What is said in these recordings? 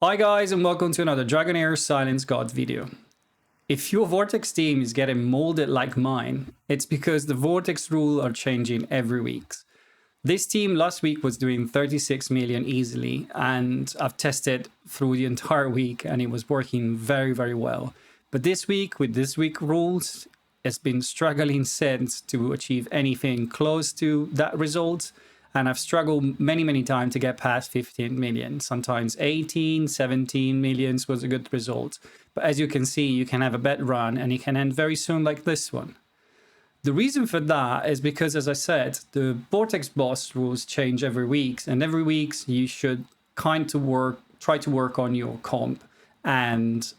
Hi guys, and welcome to another Dragonheir Silence God video. If your Vortex team is getting molded like mine, it's because the Vortex rules are changing every week. This team last week was doing 36 million easily, and I've tested through the entire week and it was working very well. But this week, with this week rules, it's been struggling since to achieve anything close to that result. And I've struggled many times to get past 15 million. Sometimes 18, 17 millions was a good result. But as you can see, you can have a bad run and it can end very soon like this one. The reason for that is because, as I said, the Vortex boss rules change every week. And every week you should try to work on your comp and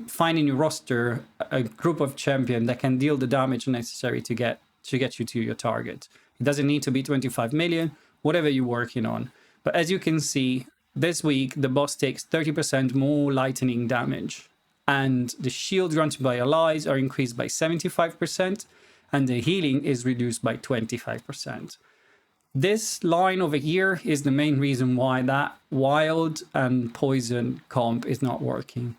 find in your roster a group of champions that can deal the damage necessary to get you to your target. It doesn't need to be 25 million, whatever you're working on. But as you can see, this week, the boss takes 30% more lightning damage. And the shield granted by allies are increased by 75%. And the healing is reduced by 25%. This line over here is the main reason why that wild and poison comp is not working.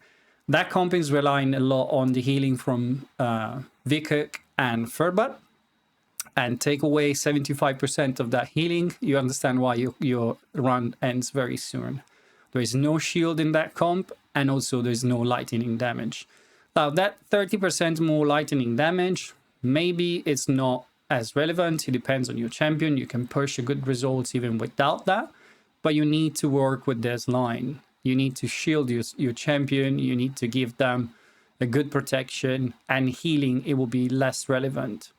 That comp is relying a lot on the healing from Vikuk and Furbat. And take away 75% of that healing, you understand why your run ends very soon. There is no shield in that comp, and also there's no lightning damage. Now, that 30% more lightning damage, maybe it's not as relevant. It depends on your champion. You can push a good results even without that, but you need to work with this line. You need to shield your champion. You need to give them a good protection, and healing, it will be less relevant.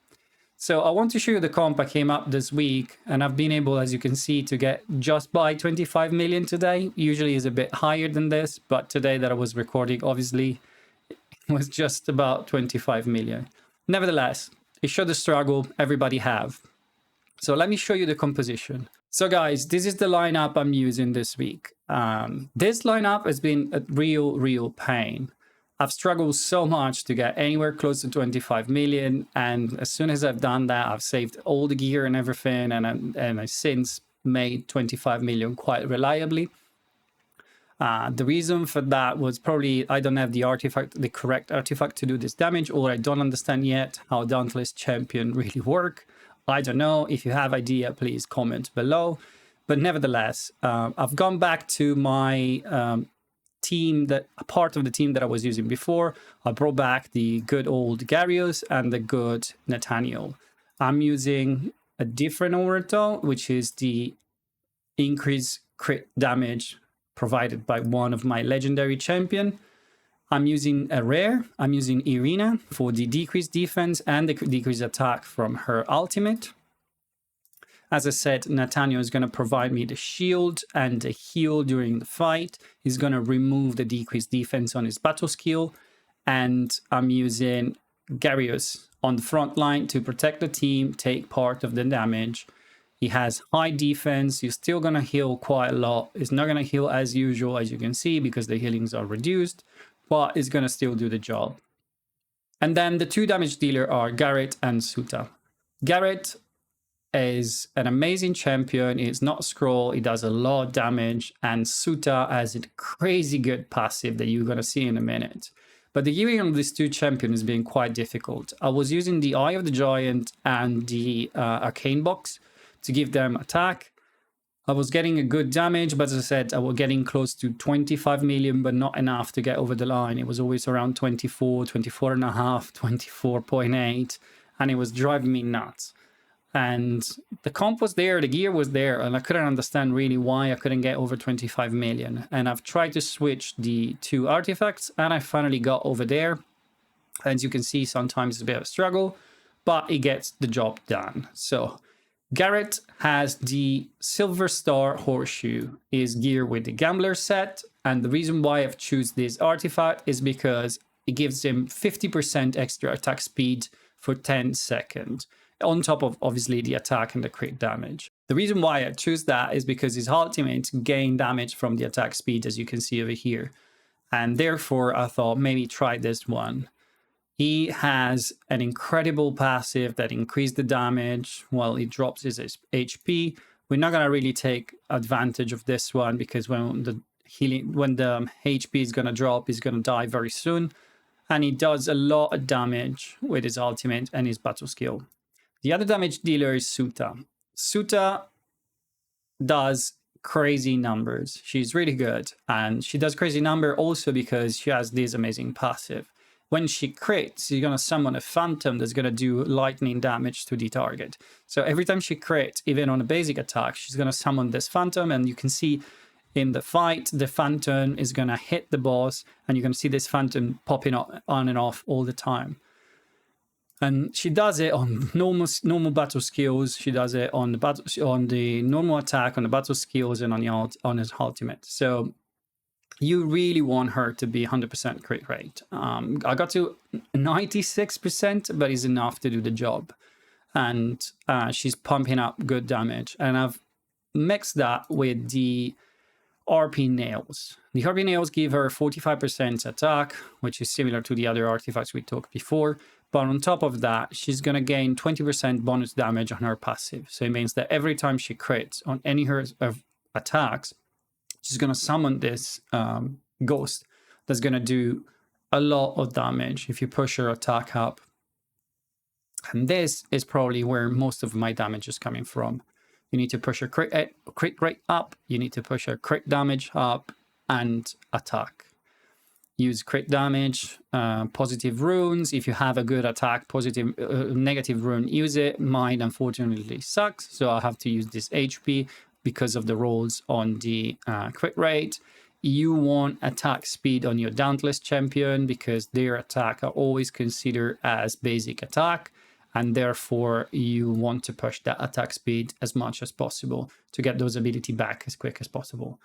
So I want to show you the comp I came up this week, and I've been able, as you can see, to get just by 25 million today. Usually is a bit higher than this, but today that I was recording, obviously, it was just about 25 million. Nevertheless, it showed the struggle everybody have. So let me show you the composition. So guys, this is the lineup I'm using this week. This lineup has been a real pain. I've struggled so much to get anywhere close to 25 million. And as soon as I've done that, I've saved all the gear and everything. And I since made 25 million quite reliably. The reason for that was probably I don't have the correct artifact to do this damage, or I don't understand yet how Dauntless champion really work. I don't know. If you have idea, please comment below. But nevertheless, I've gone back to my team, that a part of the team that I was using before. I brought back the good old Garius and the good Nathaniel. I'm using a different oracle, which is the increased crit damage provided by one of my legendary champion. I'm using a rare. I'm using Irina for the decreased defense and the decreased attack from her ultimate. As I said, Nathaniel is going to provide me the shield and the heal during the fight. He's going to remove the decreased defense on his battle skill. And I'm using Garius on the front line to protect the team, take part of the damage. He has high defense. He's still going to heal quite a lot. He's not going to heal as usual, as you can see, because the healings are reduced. But he's going to still do the job. And then the two damage dealer are Garrett and Suta. Garrett is an amazing champion. He's not scroll. He does a lot of damage. And Suta has a crazy good passive that you're going to see in a minute. But the gearing of these two champions has been quite difficult. I was using the Eye of the Giant and the Arcane Box to give them attack. I was getting a good damage, but as I said, I was getting close to 25 million, but not enough to get over the line. It was always around 24, 24 and a half, 24.8, and it was driving me nuts. And the comp was there, the gear was there, and I couldn't understand really why I couldn't get over 25 million. And I've tried to switch the two artifacts, and I finally got over there. As you can see, sometimes it's a bit of a struggle, but it gets the job done. So Garrett has the Silver Star Horseshoe, is geared with the Gambler set. And the reason why I've chosen this artifact is because it gives him 50% extra attack speed for 10 seconds. On top of, obviously, the attack and the crit damage. The reason why I choose that is because his ultimate gain damage from the attack speed, as you can see over here. And therefore, I thought maybe try this one. He has an incredible passive that increased the damage while he drops his HP. We're not going to really take advantage of this one because when healing, when the HP is gonna drop, he's gonna die very soon. And he does a lot of damage with his ultimate and his battle skill. The other damage dealer is Suta. Suta does crazy numbers. She's really good. And she does crazy number also because she has this amazing passive. When she crits, you're going to summon a phantom that's going to do lightning damage to the target. So every time she crits, even on a basic attack, she's going to summon this phantom. And you can see in the fight, the phantom is going to hit the boss. And you're going to see this phantom popping on and off all the time. And she does it on normal battle skills. She does it on the normal attack, on the battle skills, and on his ultimate. So you really want her to be 100% crit rate. I got to 96%, but it's enough to do the job. And she's pumping up good damage. And I've mixed that with the RP nails. The RP nails give her 45% attack, which is similar to the other artifacts we talked before. But on top of that, she's going to gain 20% bonus damage on her passive. So it means that every time she crits on any of her attacks, she's going to summon this ghost that's going to do a lot of damage if you push her attack up. And this is probably where most of my damage is coming from. You need to push her crit rate up, you need to push her crit damage up, and attack. Use crit damage, positive runes. If you have a good attack, positive, negative rune, use it. Mine unfortunately sucks, so I have to use this HP because of the rolls on the crit rate. You want attack speed on your Dauntless champion because their attack are always considered as basic attack, and therefore you want to push that attack speed as much as possible to get those ability back as quick as possible.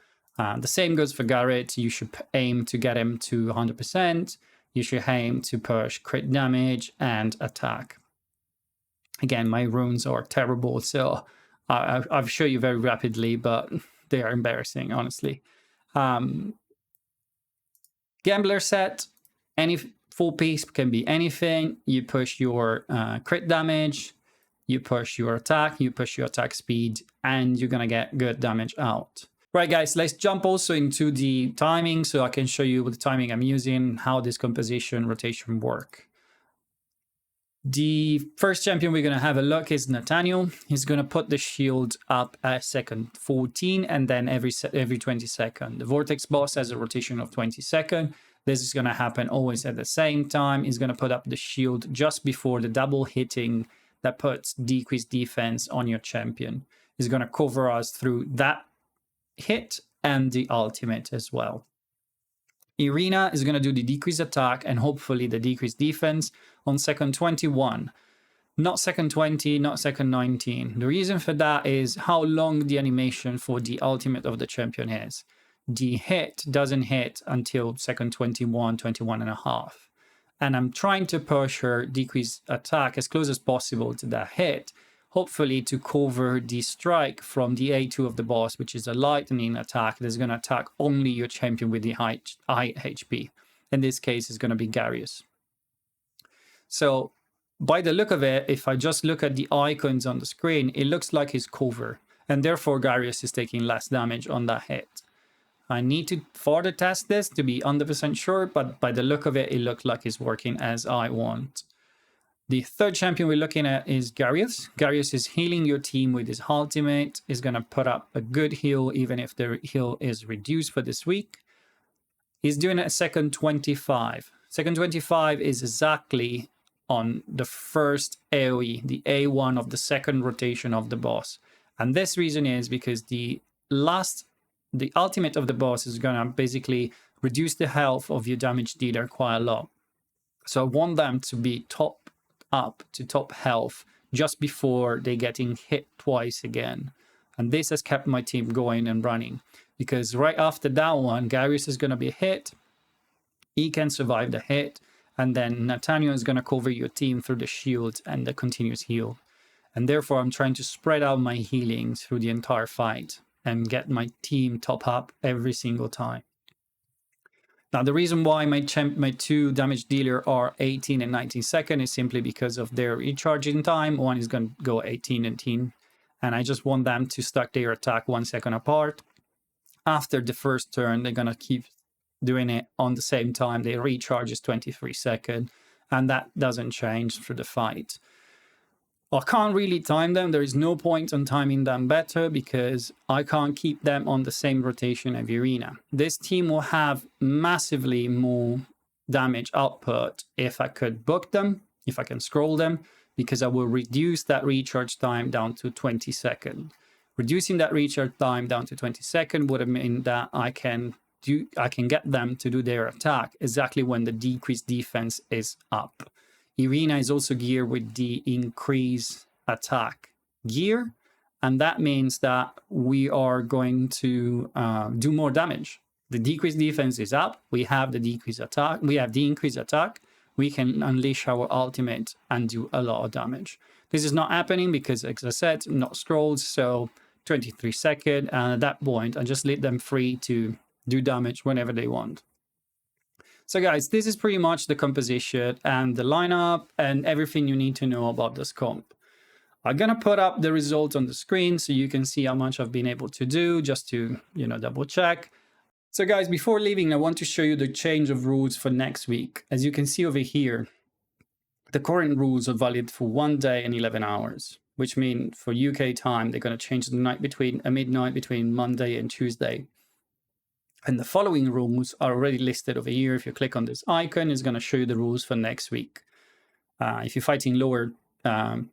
The same goes for Garrett. You should aim to get him to 100%. You should aim to push crit damage and attack. Again, my runes are terrible, so I'll show you very rapidly, but they are embarrassing, honestly. Gambler set, any full piece can be anything. You push your crit damage, you push your attack, you push your attack speed, and you're going to get good damage out. Right, guys, let's jump also into the timing so I can show you what the timing I'm using, how this composition rotation work. The first champion we're going to have a look is Nathaniel. He's going to put the shield up at second 14 and then every 20 seconds. The Vortex boss has a rotation of 20 seconds. This is going to happen always at the same time. He's going to put up the shield just before the double hitting that puts decreased defense on your champion. He's going to cover us through that hit and the ultimate as well. Irina is going to do the decreased attack and hopefully the decreased defense on second 21. Not second 20, not second 19. The reason for that is how long the animation for the ultimate of the champion is. The hit doesn't hit until second 21, 21 and a half. And I'm trying to push her decreased attack as close as possible to that hit, hopefully to cover the strike from the A2 of the boss, which is a lightning attack that's going to attack only your champion with the high HP. In this case, it's going to be Garius. So by the look of it, if I just look at the icons on the screen, it looks like his cover, and therefore Garius is taking less damage on that hit. I need to further test this to be 100% sure, but by the look of it, it looks like it's working as I want. The third champion we're looking at is Garius. Garius is healing your team with his ultimate. He's going to put up a good heal, even if the heal is reduced for this week. He's doing it at second 25. Second 25 is exactly on the first AoE, the A1 of the second rotation of the boss. And this reason is because the ultimate of the boss is going to basically reduce the health of your damage dealer quite a lot. So I want them to be top up to top health just before they getting hit twice again. And this has kept my team going and running, because right after that one, Garius is going to be hit. He can survive the hit, and then Nathaniel is going to cover your team through the shield and the continuous heal. And therefore, I'm trying to spread out my healing through the entire fight and get my team top up every single time. Now, the reason why my two damage dealer are 18 and 19 seconds is simply because of their recharging time. One is going to go 18 and 10, and I just want them to stack their attack 1 second apart. after the first turn, they're going to keep doing it on the same time. They recharge is 23 seconds, and that doesn't change through the fight. I can't really time them. There is no point on timing them better because I can't keep them on the same rotation every arena. This team will have massively more damage output if I could book them, if I can scroll them, because I will reduce that recharge time down to 20 seconds. Reducing that recharge time down to 20 seconds would mean that I can get them to do their attack exactly when the decreased defense is up. Irina is also geared with the increased attack gear, and that means that we are going to do more damage. The decreased defense is up. We have the decreased attack. We have the increased attack. We can unleash our ultimate and do a lot of damage. This is not happening because, as I said, not scrolled, so 23 seconds, and at that point, I just let them free to do damage whenever they want. So guys, this is pretty much the composition and the lineup and everything you need to know about this comp. I'm gonna put up the results on the screen so you can see how much I've been able to do, just to, double check. So guys, before leaving, I want to show you the change of rules for next week. As you can see over here, the current rules are valid for 1 day and 11 hours, which means for UK time, they're gonna change the night midnight between Monday and Tuesday. And the following rules are already listed over here. If you click on this icon, it's going to show you the rules for next week. If you're fighting lower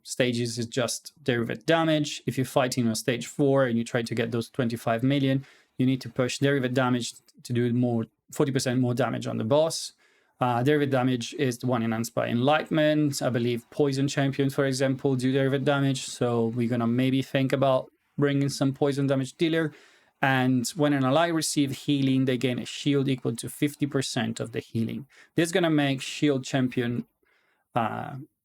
stages, it's just derivative damage. If you're fighting on stage 4 and you try to get those 25 million, you need to push derivative damage to do 40% more damage on the boss. Derivative damage is the one enhanced by enlightenment. I believe poison champions, for example, do derivative damage. So we're going to maybe think about bringing some poison damage dealer. And when an ally receives healing, they gain a shield equal to 50% of the healing. This is going to make shield champion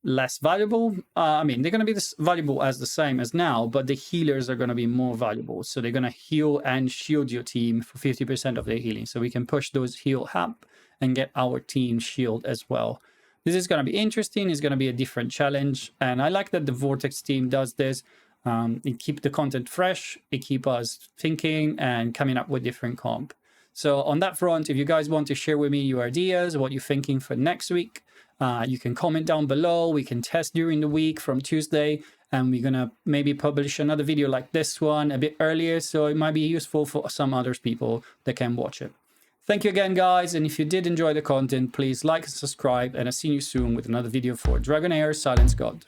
less valuable. They're going to be valuable as the same as now, but the healers are going to be more valuable. So they're going to heal and shield your team for 50% of their healing. So we can push those heal up and get our team shield as well. This is going to be interesting. It's going to be a different challenge. And I like that the Vortex team does this. It keeps the content fresh, it keeps us thinking and coming up with different comp. So on that front, if you guys want to share with me your ideas, what you're thinking for next week, you can comment down below. We can test during the week from Tuesday, and we're going to maybe publish another video like this one a bit earlier, so it might be useful for some other people that can watch it. Thank you again, guys, and if you did enjoy the content, please like and subscribe, and I'll see you soon with another video for Dragonheir Silence God.